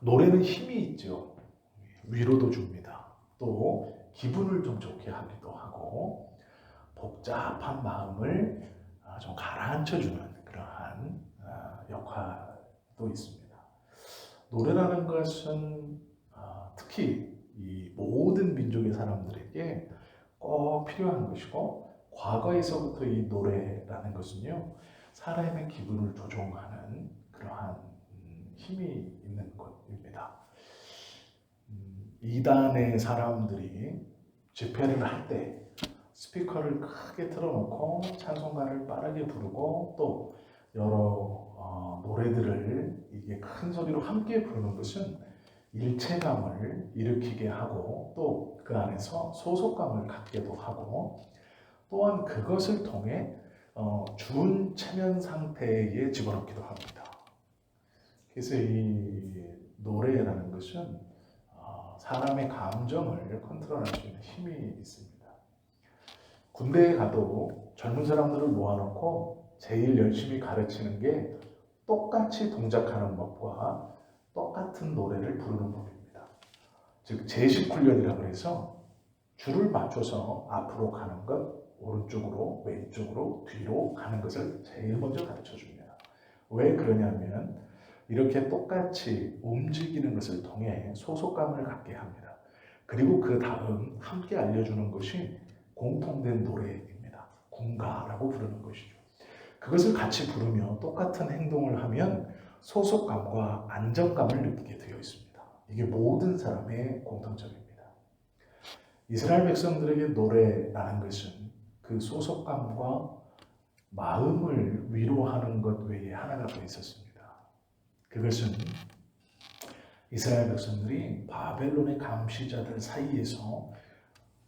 노래는 힘이 있죠. 위로도 줍니다. 또 기분을 좀 좋게 하기도 하고 복잡한 마음을 좀 가라앉혀주는 그러한 역할도 있습니다. 노래라는 것은 특히 이 모든 민족의 사람들에게 꼭 필요한 것이고, 과거에서부터 이 노래라는 것은요, 사람의 기분을 조종하는 그러한 힘이 있는 것입니다. 이단의 사람들이 집회를 할 때 스피커를 크게 틀어놓고 찬송가를 빠르게 부르고 또 여러 노래들을 이게 큰 소리로 함께 부르는 것은 일체감을 일으키게 하고 또 그 안에서 소속감을 갖게도 하고, 또한 그것을 통해 준 체면 상태에 집어넣기도 합니다. 그래서 이 노래라는 것은 사람의 감정을 컨트롤할 수 있는 힘이 있습니다. 군대에 가도 젊은 사람들을 모아놓고 제일 열심히 가르치는 게 똑같이 동작하는 법과 똑같은 노래를 부르는 법입니다. 즉 제식 훈련이라고 해서 줄을 맞춰서 앞으로 가는 것, 오른쪽으로, 왼쪽으로, 뒤로 가는 것을 제일 먼저 가르쳐 줍니다. 왜 그러냐면 이렇게 똑같이 움직이는 것을 통해 소속감을 갖게 합니다. 그리고 그 다음 함께 알려주는 것이 공통된 노래입니다. 군가라고 부르는 것이죠. 그것을 같이 부르며 똑같은 행동을 하면 소속감과 안정감을 느끼게 되어 있습니다. 이게 모든 사람의 공통점입니다. 이스라엘 백성들에게 노래라는 것은 그 소속감과 마음을 위로하는 것 외에 하나가 더 있었습니다. 그것은 이스라엘 백성들이 바벨론의 감시자들 사이에서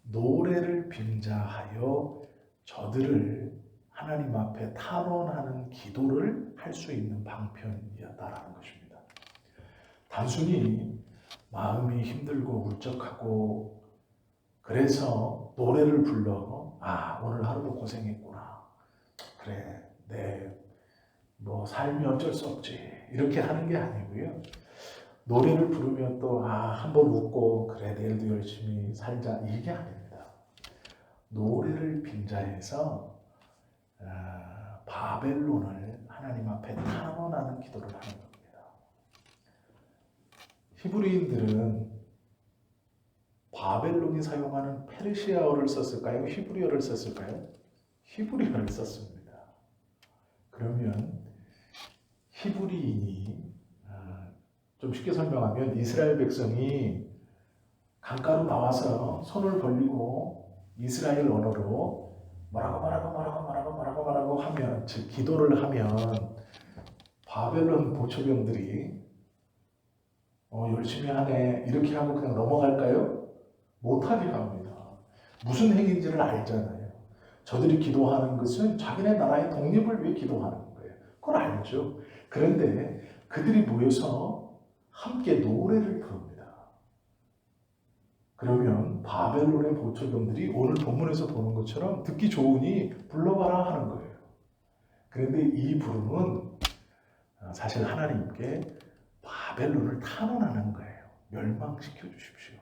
노래를 빙자하여 저들을 하나님 앞에 탄원하는 기도를 할 수 있는 방편이었다라는 것입니다. 단순히 마음이 힘들고 울적하고 그래서 노래를 불러 오늘 하루도 고생했구나, 그래 내 삶이 어쩔 수 없지, 이렇게 하는 게 아니고요. 노래를 부르면 또 한번 웃고 그래 내일도 열심히 살자, 이게 아닙니다. 노래를 빙자해서 바벨론을 하나님 앞에 탄원하는 기도를 하는 겁니다. 히브리인들은 바벨론이 사용하는 페르시아어를 썼을까요? 히브리어를 썼을까요? 히브리어를 썼습니다. 그러면 히브리인이 좀 쉽게 설명하면 이스라엘 백성이 강가로 나와서 손을 벌리고 이스라엘 언어로 뭐라고 하면, 즉 기도를 하면 바벨론 보초병들이 열심히 하네 이렇게 하고 그냥 넘어갈까요? 못하게 합니다. 무슨 행위인지를 알잖아요. 저들이 기도하는 것은 자기네 나라의 독립을 위해 기도하는 거예요. 그걸 알죠. 그런데 그들이 모여서 함께 노래를 부릅니다. 그러면 바벨론의 보초병들이 오늘 본문에서 보는 것처럼 듣기 좋으니 불러봐라 하는 거예요. 그런데 이 부름은 사실 하나님께 바벨론을 탄원하는 거예요. 멸망시켜 주십시오.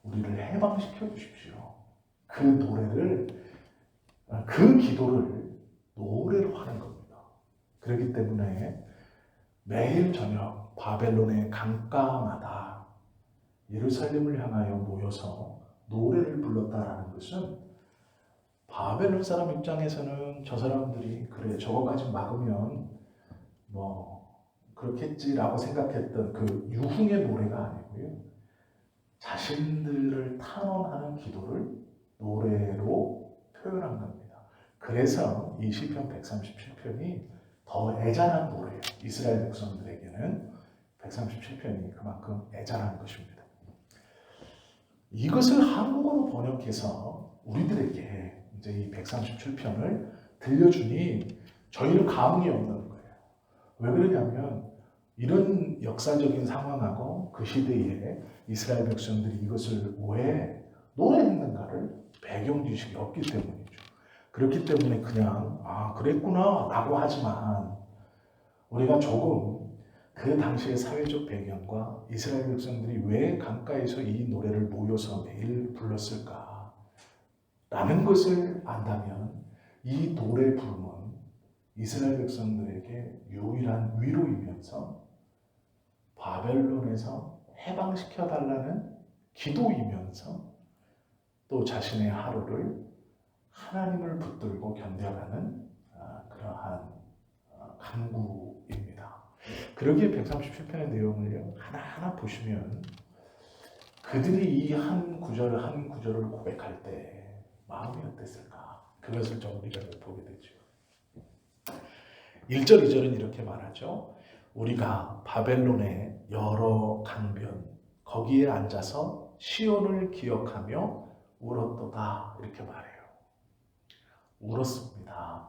우리를 해방시켜 주십시오. 그 노래를, 그 기도를 노래로 하는 겁니다. 그렇기 때문에 매일 저녁 바벨론의 강가마다 예루살렘을 향하여 모여서 노래를 불렀다라는 것은 바벨론 사람 입장에서는 저 사람들이 그래 저거까지 막으면 그렇겠지라고 생각했던 그 유흥의 노래가 아니고요. 자신들을 탄원하는 기도를 노래로 표현한 겁니다. 그래서 이 시편 137편이 더 애잔한 노래예요. 이스라엘 백성들에게는 137편이 그만큼 애잔한 것입니다. 이것을 한국어로 번역해서 우리들에게 이제 이 137편을 들려주니 저희는 감흥이 없는 거예요. 왜 그러냐면 이런 역사적인 상황하고 그 시대에 이스라엘 백성들이 이것을 왜 노래했는가를 배경 지식이 없기 때문이죠. 그렇기 때문에 그냥 그랬구나 라고 하지만 우리가 조금 그 당시의 사회적 배경과 이스라엘 백성들이 왜 강가에서 이 노래를 모여서 매일 불렀을까? 라는 것을 안다면 이 노래 부름은 이스라엘 백성들에게 유일한 위로이면서 바벨론에서 해방시켜달라는 기도이면서 또 자신의 하루를 하나님을 붙들고 견뎌가는 그러한 간구입니다. 그러기에 137편의 내용을 하나하나 보시면 그들이 이 한 구절 한 구절을 고백할 때 마음이 어땠을까? 그것을 좀 우리가 보게 되죠. 1절, 2절은 이렇게 말하죠. 우리가 바벨론의 여러 강변 거기에 앉아서 시온을 기억하며 울었도다 이렇게 말해요. 울었습니다.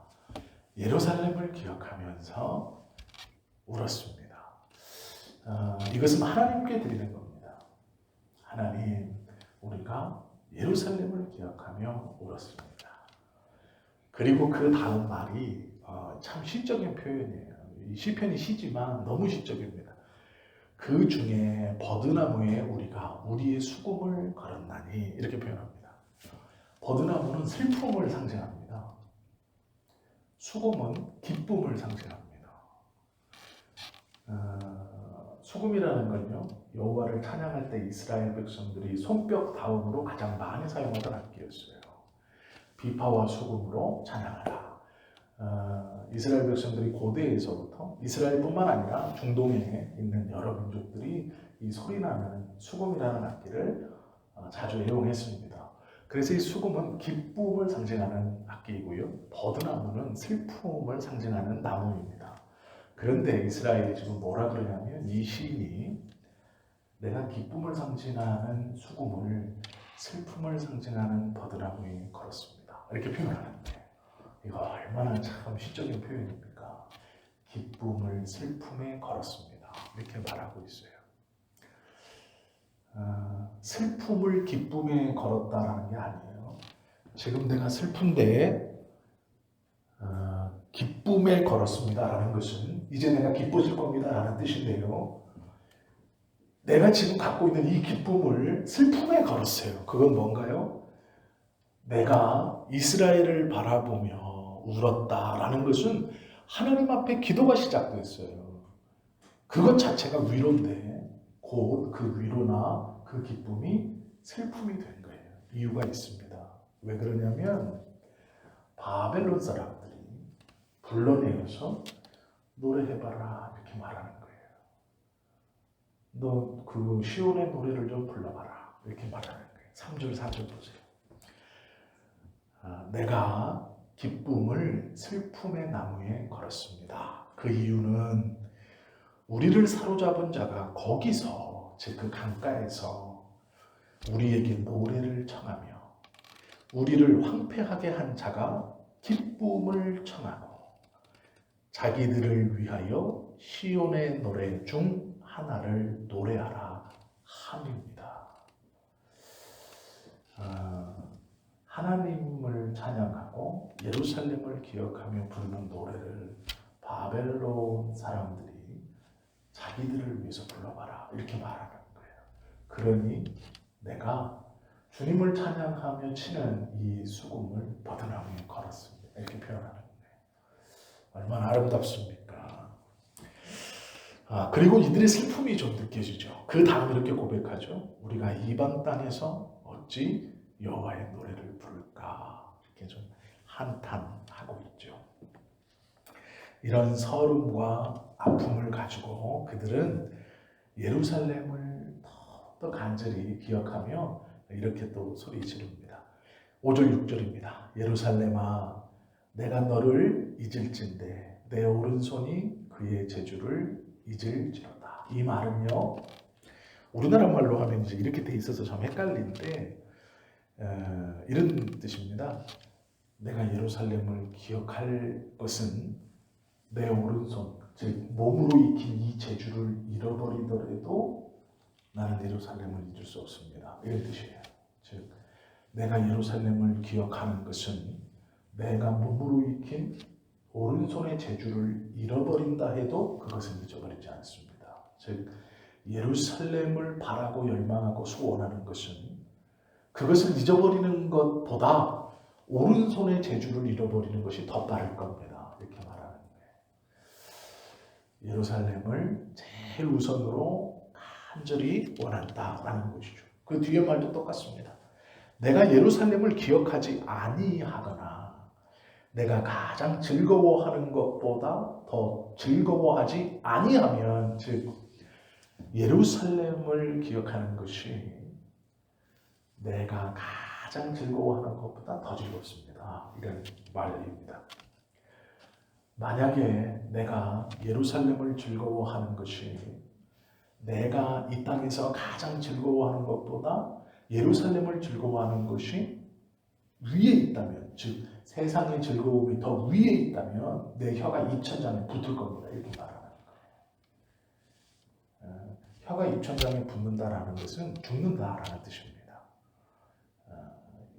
예루살렘을 기억하면서 울었습니다. 이것은 하나님께 드리는 겁니다. 하나님, 우리가 예루살렘을 기억하며 울었습니다. 그리고 그 다음 말이 참 시적인 표현이에요. 이 시편이 시지만 너무 시적입니다. 그 중에 버드나무에 우리가 우리의 수금을 걸었나니 이렇게 표현합니다. 버드나무는 슬픔을 상징합니다. 수금은 기쁨을 상징합니다. 수금이라는 건요, 여호와를 찬양할 때 이스라엘 백성들이 손뼉 다음으로 가장 많이 사용하던 악기였어요. 비파와 수금으로 찬양하라. 이스라엘 백성들이 고대에서부터 이스라엘뿐만 아니라 중동에 있는 여러 민족들이 이 소리나는 수금이라는 악기를 자주 애용했습니다. 그래서 이 수금은 기쁨을 상징하는 악기이고요. 버드나무는 슬픔을 상징하는 나무입니다. 그런데 이스라엘이 지금 뭐라 그러냐면 이 시인이 내가 기쁨을 상징하는 수금을 슬픔을 상징하는 버드나무에 걸었습니다. 이렇게 표현하는데 이거 얼마나 참 시적인 표현입니까? 기쁨을 슬픔에 걸었습니다. 이렇게 말하고 있어요. 슬픔을 기쁨에 걸었다라는 게 아니에요. 지금 내가 슬픈데 기쁨에 걸었습니다라는 것은 이제 내가 기뻐질 겁니다라는 뜻인데요. 내가 지금 갖고 있는 이 기쁨을 슬픔에 걸었어요. 그건 뭔가요? 내가 이스라엘을 바라보며 울었다라는 것은 하나님 앞에 기도가 시작됐어요. 그것 자체가 위로인데 곧 그 위로나 그 기쁨이 슬픔이 된 거예요. 이유가 있습니다. 왜 그러냐면 바벨론 사람들이 불러내어서 노래해봐라 이렇게 말하는 거예요. 너 그 시온의 노래를 좀 불러봐라 이렇게 말하는 거예요. 3절 4절 보세요. 내가 기쁨을 슬픔의 나무에 걸었습니다. 그 이유는 우리를 사로잡은 자가 거기서 즉 그 강가에서 우리에게 노래를 청하며 우리를 황폐하게 한 자가 기쁨을 청하고 자기들을 위하여 시온의 노래 중 하나를 노래하라 함입니다. 하나님을 찬양하고 예루살렘을 기억하며 부르는 노래를 바벨론 사람들이 자기들을 위해서 불러봐라 이렇게 말하는 거예요. 그러니 내가 주님을 찬양하며 치는 이 수금을 버드나무에 걸었습니다. 이렇게 표현하는 거예요. 얼마나 아름답습니까? 그리고 이들의 슬픔이 좀 느껴지죠. 그 다음 이렇게 고백하죠. 우리가 이방 땅에서 어찌 여호와의 노래를 부를까? 이렇게 좀 한탄하고 있죠. 이런 서름과 아픔을 가지고 그들은 예루살렘을 더 간절히 기억하며 이렇게 또 소리 지릅니다. 5절 6절입니다. 예루살렘아 내가 너를 잊을진대 내 오른손이 그의 재주를 잊을지로다. 이 말은요 우리나라 말로 하면 이제 이렇게 돼 있어서 좀 헷갈리는데 이런 뜻입니다. 내가 예루살렘을 기억할 것은 내 오른손, 즉 몸으로 익힌 이 재주를 잃어버리더라도 나는 예루살렘을 잊을 수 없습니다. 이런 뜻이에요. 즉 내가 예루살렘을 기억하는 것은 내가 몸으로 익힌 오른손의 재주를 잃어버린다 해도 그것은 잊어버리지 않습니다. 즉 예루살렘을 바라고 열망하고 소원하는 것은 그것을 잊어버리는 것보다 오른손의 재주를 잃어버리는 것이 더 빠를 겁니다. 이렇게 말하는 거예요. 예루살렘을 제일 우선으로 간절히 원한다라는 것이죠. 그 뒤에 말도 똑같습니다. 내가 예루살렘을 기억하지 아니하거나 내가 가장 즐거워하는 것보다 더 즐거워하지 아니하면, 즉 예루살렘을 기억하는 것이 내가 가장 즐거워하는 것보다 더 즐겁습니다. 이런 말입니다. 만약에 내가 예루살렘을 즐거워하는 것이 내가 이 땅에서 가장 즐거워하는 것보다 예루살렘을 즐거워하는 것이 위에 있다면, 즉 세상의 즐거움이 더 위에 있다면 내 혀가 입천장에 붙을 겁니다. 이렇게 말하는 거예요. 혀가 입천장에 붙는다라는 것은 죽는다라는 뜻입니다.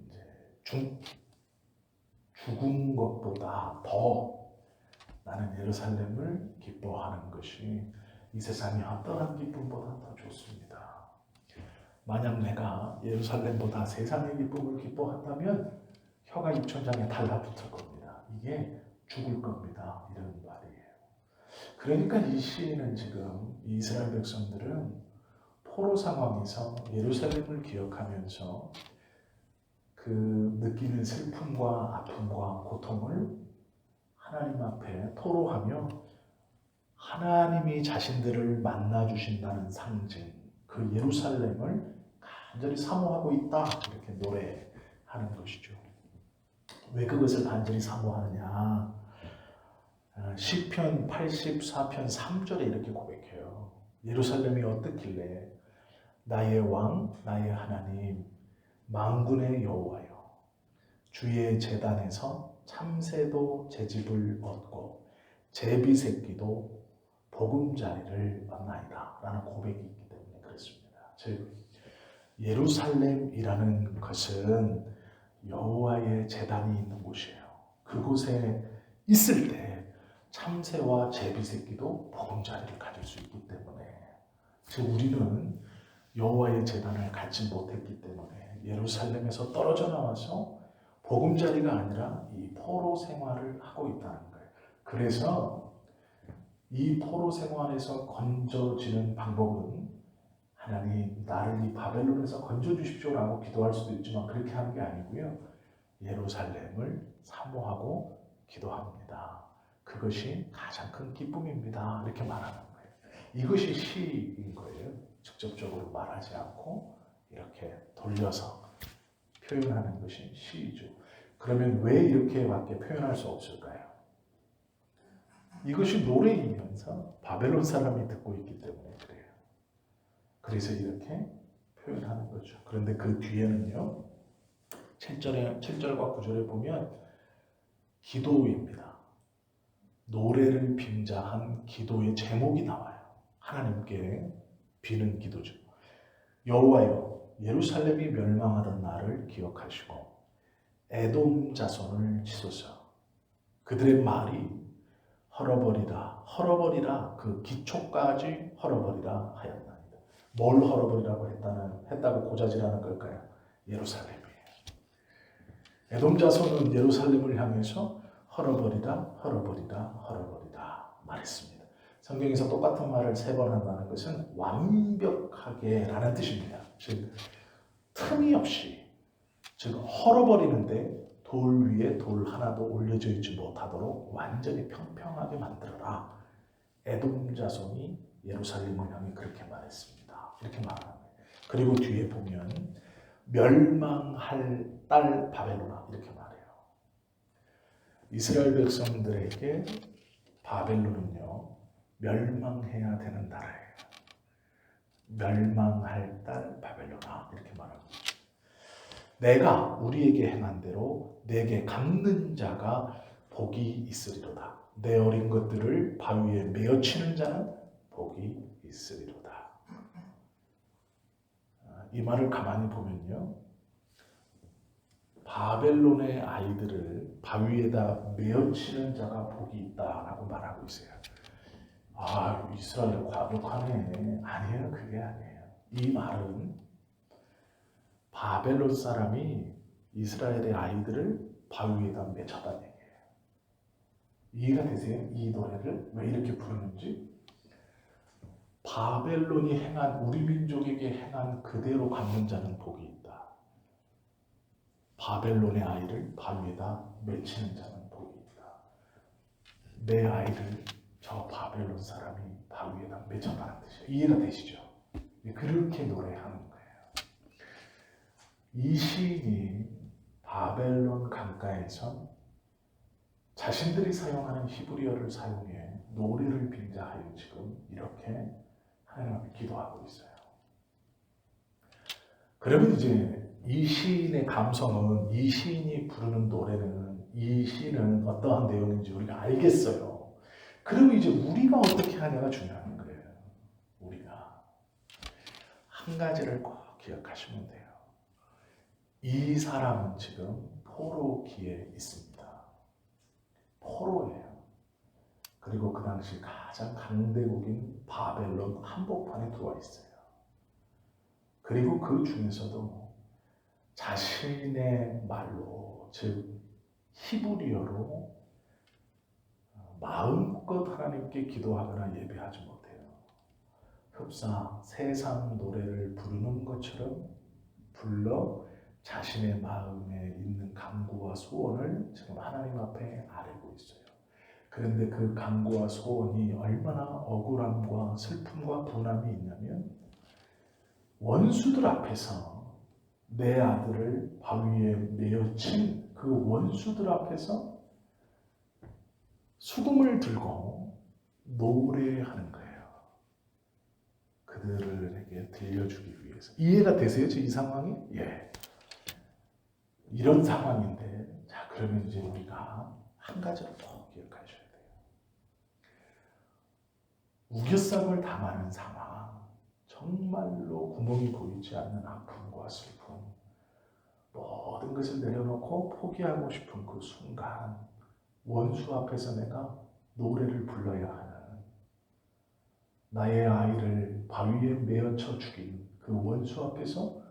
이제 죽은 것보다 더 나는 예루살렘을 기뻐하는 것이 이 세상의 어떠한 기쁨보다 더 좋습니다. 만약 내가 예루살렘보다 세상의 기쁨을 기뻐한다면 혀가 입천장에 달라붙을 겁니다. 이게 죽을 겁니다. 이런 말이에요. 그러니까 이 시인은 지금 이스라엘 백성들은 포로 상황에서 예루살렘을 기억하면서 그 느끼는 슬픔과 아픔과 고통을 하나님 앞에 토로하며 하나님이 자신들을 만나 주신다는 상징, 그 예루살렘을 간절히 사모하고 있다, 이렇게 노래하는 것이죠. 왜 그것을 간절히 사모하느냐? 시편 84편 3절에 이렇게 고백해요. 예루살렘이 어떻길래 나의 왕, 나의 하나님, 만군의 여호와여, 주의 제단에서 참새도 제 집을 얻고 제비 새끼도 보금자리를 얻나이다 라는 고백이 있기 때문에 그렇습니다. 즉 예루살렘이라는 것은 여호와의 제단이 있는 곳이에요. 그곳에 있을 때 참새와 제비 새끼도 보금자리를 가질 수 있기 때문에, 즉 우리는 여호와의 제단을 갖지 못했기 때문에 예루살렘에서 떨어져 나와서 보금자리가 아니라 이 포로 생활을 하고 있다는 거예요. 그래서 이 포로 생활에서 건져지는 방법은 하나님 나를 이 바벨론에서 건져주십시오라고 기도할 수도 있지만 그렇게 하는 게 아니고요. 예루살렘을 사모하고 기도합니다. 그것이 가장 큰 기쁨입니다. 이렇게 말하는 거예요. 이것이 시인 거예요. 직접적으로 말하지 않고 이렇게 돌려서 표현하는 것이 시이죠. 그러면 왜 이렇게밖에 표현할 수 없을까요? 이것이 노래이면서 바벨론 사람이 듣고 있기 때문에 그래요. 그래서 이렇게 표현하는 거죠. 그런데 그 뒤에는요, 7절과 9절에 보면 기도입니다. 노래를 빙자한 기도의 제목이 나와요. 하나님께 비는 기도죠. 여호와여, 예루살렘이 멸망하던 날을 기억하시고 에돔 자손을 치소서. 그들의 말이 헐어버리라, 헐어버리라, 그 기초까지 헐어버리라 하였나이다. 뭘 헐어버리라고 했다고 고자질하는 걸까요? 예루살렘이에요. 에돔 자손은 예루살렘을 향해서 헐어버리라, 헐어버리라, 헐어버리라 말했습니다. 성경에서 똑같은 말을 3번 한다는 것은 완벽하게 라는 뜻입니다. 즉 틈이 없이, 즉 헐어버리는데 돌 위에 돌 하나도 올려져 있지 못하도록 완전히 평평하게 만들어라. 에돔 자손이 예루살렘을 향해 그렇게 말했습니다. 이렇게 말하는 거예요. 그리고 뒤에 보면 멸망할 딸 바벨론아 이렇게 말해요. 이스라엘 백성들에게 바벨론은요 멸망해야 되는 나라예요. 멸망할 딸 바벨론아 이렇게 말합니다. 내가 우리에게 행한 대로 내게 갚는 자가 복이 있으리로다. 내 어린 것들을 바위에 메어치는 자는 복이 있으리로다. 이 말을 가만히 보면요, 바벨론의 아이들을 바위에다 메어치는 자가 복이 있다라고 말하고 있어요. 아, 이스라엘 과격하네. 아니에요. 그게 아니에요. 이 말은 바벨론 사람이 이스라엘의 아이들을 바위 위에다 맺혀다는 얘기예요. 이해가 되세요? 이 노래를 왜 이렇게 부르는지? 바벨론이 행한, 우리 민족에게 행한 그대로 갚는 자는 복이 있다. 바벨론의 아이를 바위 위에다 맺히는 자는 복이 있다. 내 아이를 저 바벨론 사람이 바위 위에다 맺혀다는 뜻이에요. 이해가 되시죠? 그렇게 노래하는 거예요. 이 시인이 바벨론 강가에서 자신들이 사용하는 히브리어를 사용해 노래를 빙자하여 지금 이렇게 하나님 앞에 기도하고 있어요. 그러면 이제 이 시인의 감성은, 이 시인이 부르는 노래는, 이 시는 어떠한 내용인지 우리가 알겠어요. 그러면 이제 우리가 어떻게 하냐가 중요한 거예요. 우리가 한 가지를 꼭 기억하시면 돼요. 이 사람은 지금 포로기에 있습니다. 포로예요. 그리고 그 당시 가장 강대국인 바벨론 한복판에 들어와 있어요. 그리고 그 중에서도 자신의 말로, 즉 히브리어로 마음껏 하나님께 기도하거나 예배하지 못해요. 흡사 세상 노래를 부르는 것처럼 불러 자신의 마음에 있는 간구와 소원을 지금 하나님 앞에 아뢰고 있어요. 그런데 그 간구와 소원이 얼마나 억울함과 슬픔과 분함이 있냐면, 원수들 앞에서 내 아들을 바위에 메어친 그 원수들 앞에서 수금을 들고 노래하는 거예요. 그들에게 들려주기 위해서. 이해가 되세요? 이 상황이? 예. 이런 상황인데, 자, 그러면 이제 우리가 한 가지를 꼭 기억하셔야 돼요. 우겨쌈을 당하는 상황, 정말로 구멍이 보이지 않는 아픔과 슬픔, 모든 것을 내려놓고 포기하고 싶은 그 순간, 원수 앞에서 내가 노래를 불러야 하는, 나의 아이를 바위에 메어쳐 죽인 그 원수 앞에서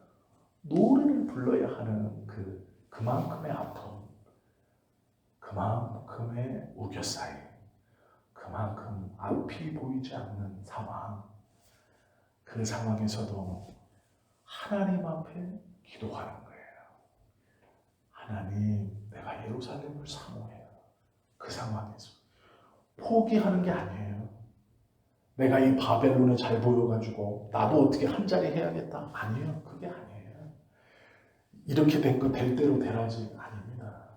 노래를 불러야 하는 그만큼의 아픔, 그만큼의 우겨싸임, 그만큼 앞이 보이지 않는 상황, 그 상황에서도 하나님 앞에 기도하는 거예요. 하나님, 내가 예루살렘을 사모해요. 그 상황에서 포기하는 게 아니에요. 내가 이 바벨론에 잘 보여가지고 나도 어떻게 한 자리 해야겠다. 아니에요. 그게 아니에요. 이렇게 된 거 될 대로 되라지 아닙니다.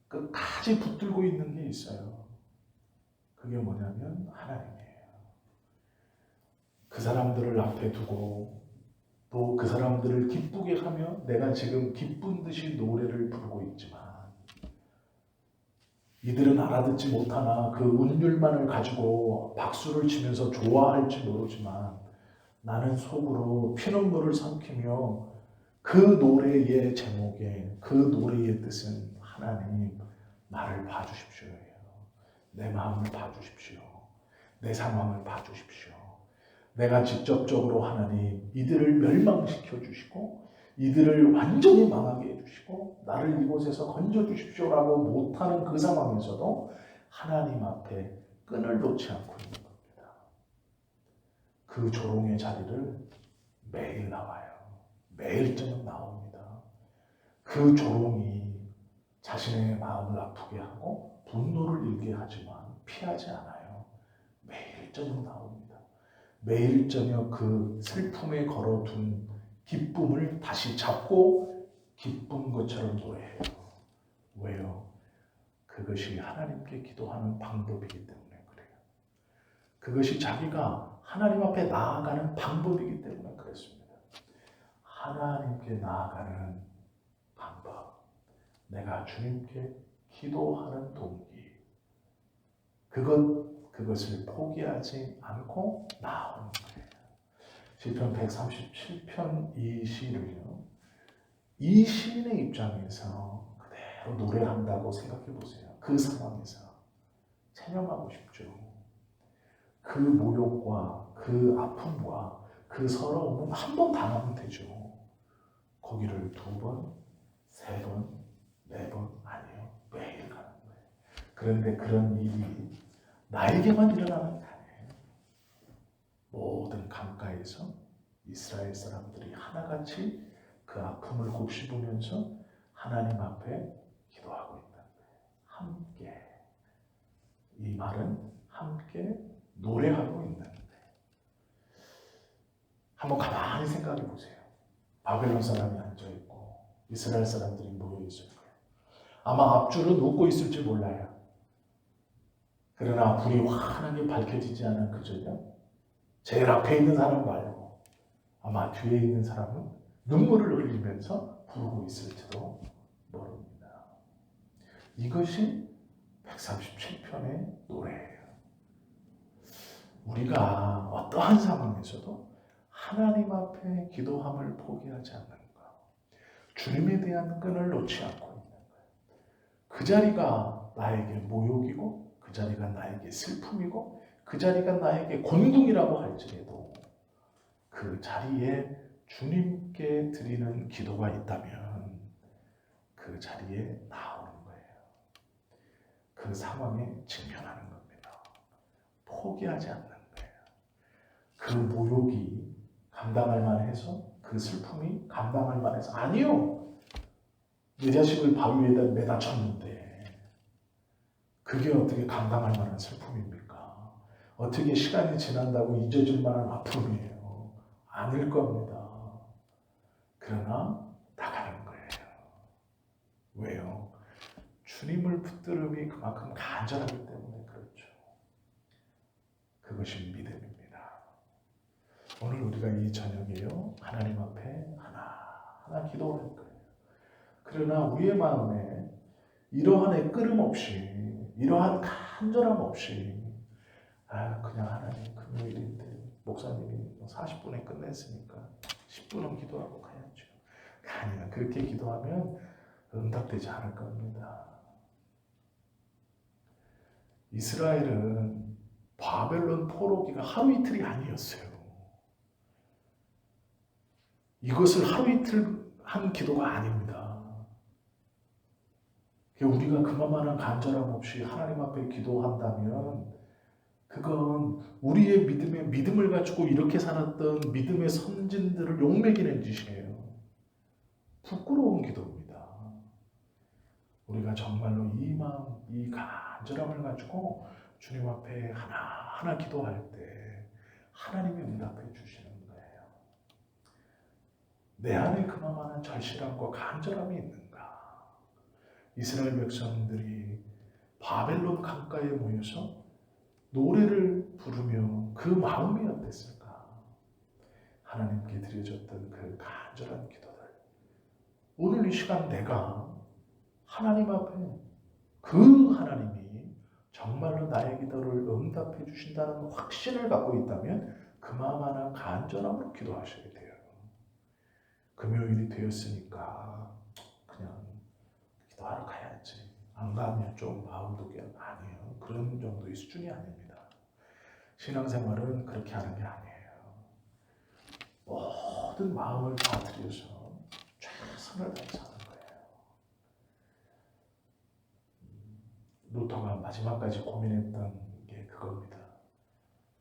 끝까지 붙들고 있는 게 있어요. 그게 뭐냐면 하나님이에요. 그 사람들을 앞에 두고 또 그 사람들을 기쁘게 하며 내가 지금 기쁜 듯이 노래를 부르고 있지만, 이들은 알아듣지 못하나 그 운율만을 가지고 박수를 치면서 좋아할지 모르지만, 나는 속으로 피눈물을 삼키며 그 노래의 제목에, 그 노래의 뜻은 하나님 나를 봐주십시오예요. 내 마음을 봐주십시오. 내 상황을 봐주십시오. 내가 직접적으로 하나님 이들을 멸망시켜 주시고 이들을 완전히 망하게 해주시고 나를 이곳에서 건져주십시오라고 못하는 그 상황에서도 하나님 앞에 끈을 놓지 않고 있는 겁니다. 그 조롱의 자리를 매일 나와요. 매일 저녁 나옵니다. 그 조롱이 자신의 마음을 아프게 하고 분노를 일게 하지만 피하지 않아요. 매일 저녁 나옵니다. 매일 저녁 그 슬픔에 걸어둔 기쁨을 다시 잡고 기쁜 것처럼 노래해요. 왜요? 그것이 하나님께 기도하는 방법이기 때문에 그래요. 그것이 자기가 하나님 앞에 나아가는 방법이기 때문에 그렇습니다. 하나님께 나아가는 방법, 내가 주님께 기도하는 동기, 그것을 포기하지 않고 나오는 거예요. 시편 137편 이 시를요, 이 시인의 입장에서 그대로 노래한다고 생각해 보세요. 그 상황에서 체념하고 싶죠. 그 모욕과 그 아픔과 그 서러움은 한 번 당하면 되죠. 거기를 2번, 3번, 4번 아니에요. 매일 가는 거예요. 그런데 그런 일이 나에게만 일어나는 게 아니에요. 모든 강가에서 이스라엘 사람들이 하나같이 그 아픔을 곱씹으면서 하나님 앞에 기도하고 있는 거예요. 함께. 이 말은 함께 노래하고 있는 거예요. 한번 가만히 생각해 보세요. 바벨론 사람이 앉아있고 이스라엘 사람들이 모여있을 거예요. 아마 앞줄은 웃고 있을지 몰라요. 그러나 불이 환하게 밝혀지지 않은 그 저녁, 제일 앞에 있는 사람 말고 아마 뒤에 있는 사람은 눈물을 흘리면서 부르고 있을지도 모릅니다. 이것이 137편의 노래예요. 우리가 어떠한 상황에서도 하나님 앞에 기도함을 포기하지 않는 것, 주님에 대한 끈을 놓지 않고 있는 것, 그 자리가 나에게 모욕이고 그 자리가 나에게 슬픔이고 그 자리가 나에게 곤궁이라고 할지라도 그 자리에 주님께 드리는 기도가 있다면 그 자리에 나오는 거예요. 그 상황에 직면하는 겁니다. 포기하지 않는 거예요. 그 모욕이 감당할 만해서, 그 슬픔이 감당할 만해서, 아니요, 내 자식을 바위 위에다 매다 쳤는데 그게 어떻게 감당할 만한 슬픔입니까? 어떻게 시간이 지난다고 잊어질 만한 아픔이에요? 아닐 겁니다. 그러나 나가는 거예요. 왜요? 주님을 붙들음이 그만큼 간절하기 때문에 그렇죠. 그것이 믿음입니다. 오늘 우리가 이 저녁에요, 하나님 앞에 하나하나 기도할 거예요. 그러나 우리의 마음에 이러한 끄름 없이, 이러한 간절함 없이, 그냥 하나님 금요일인데 목사님이 40분에 끝냈으니까 10분은 기도하고 가야죠. 아니면 그렇게 기도하면 응답되지 않을 겁니다. 이스라엘은 바벨론 포로기가 하루 이틀이 아니었어요. 이것을 하루 이틀 한 기도가 아닙니다. 우리가 그만한 간절함 없이 하나님 앞에 기도한다면 그건 우리의 믿음을 가지고 이렇게 살았던 믿음의 선진들을 욕먹이는 짓이에요. 부끄러운 기도입니다. 우리가 정말로 이 마음, 이 간절함을 가지고 주님 앞에 하나하나 기도할 때 하나님이 응답해 주시는 거예요. 내 안에 그만한 절실함과 간절함이 있는가? 이스라엘 백성들이 바벨론 강가에 모여서 노래를 부르며 그 마음이 어땠을까? 하나님께 드려졌던 그 간절한 기도들. 오늘 이 시간 내가 하나님 앞에 그 하나님이 정말로 나의 기도를 응답해 주신다는 확신을 갖고 있다면 그만한 간절함으로 기도하셔야 돼요. 금요일이 되었으니까 그냥 기도하러 가야지. 안 가면 좀 마음도 아니에요. 그런 정도의 수준이 아닙니다. 신앙생활은 그렇게 하는 게 아니에요. 모든 마음을 다 들여서 최선을 다해서 하는 거예요. 루터가 마지막까지 고민했던 게 그겁니다.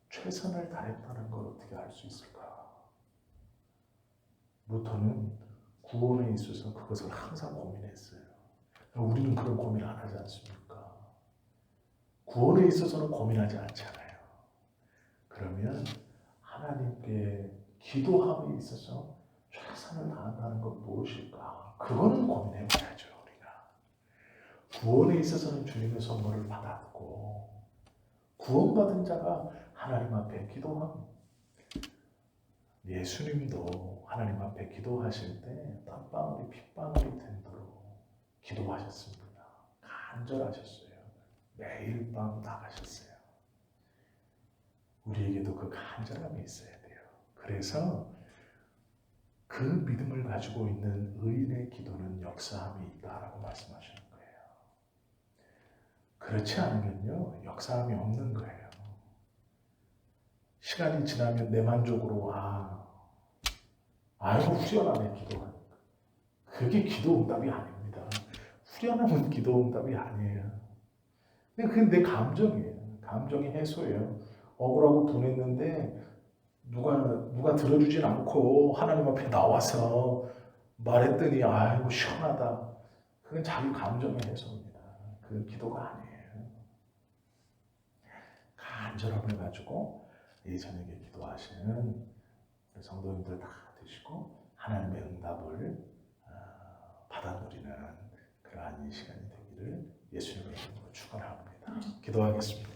최선을 다했다는 걸 어떻게 알 수 있을까? 루터는 구원에 있어서 그것을 항상 고민했어요. 우리는 그런 고민 안 하지 않습니까? 구원에 있어서는 고민하지 않잖아요. 그러면 하나님께 기도함에 있어서 최선을 다한다는 건 무엇일까? 그거는 고민해봐야죠. 우리가 구원에 있어서는 주님의 선물을 받았고 구원받은 자가 하나님 앞에 기도함. 예수님도 하나님 앞에 기도하실 때 땀방울이 핏방울이 되도록 기도하셨습니다. 간절하셨어요. 매일 밤 나가셨어요. 우리에게도 그 간절함이 있어야 돼요. 그래서 그 믿음을 가지고 있는 의인의 기도는 역사함이 있다라고 말씀하시는 거예요. 그렇지 않으면요, 역사함이 없는 거예요. 시간이 지나면 내 만족으로, 아이고, 후련하네, 기도가. 그게 기도 응답이 아닙니다. 후련함은 기도 응답이 아니에요. 근데 그게 내 감정이에요. 감정이 해소예요. 억울하고 분했는데, 누가 들어주진 않고, 하나님 앞에 나와서 말했더니, 아이고, 시원하다. 그건 자기 감정의 해소입니다. 그건 기도가 아니에요. 간절함을 가지고 이 저녁에 기도하시는 우리 성도님들 다 되시고 하나님의 응답을 받아 누리는 그러한 이 시간이 되기를 예수님의 이름으로 축원합니다. 기도하겠습니다.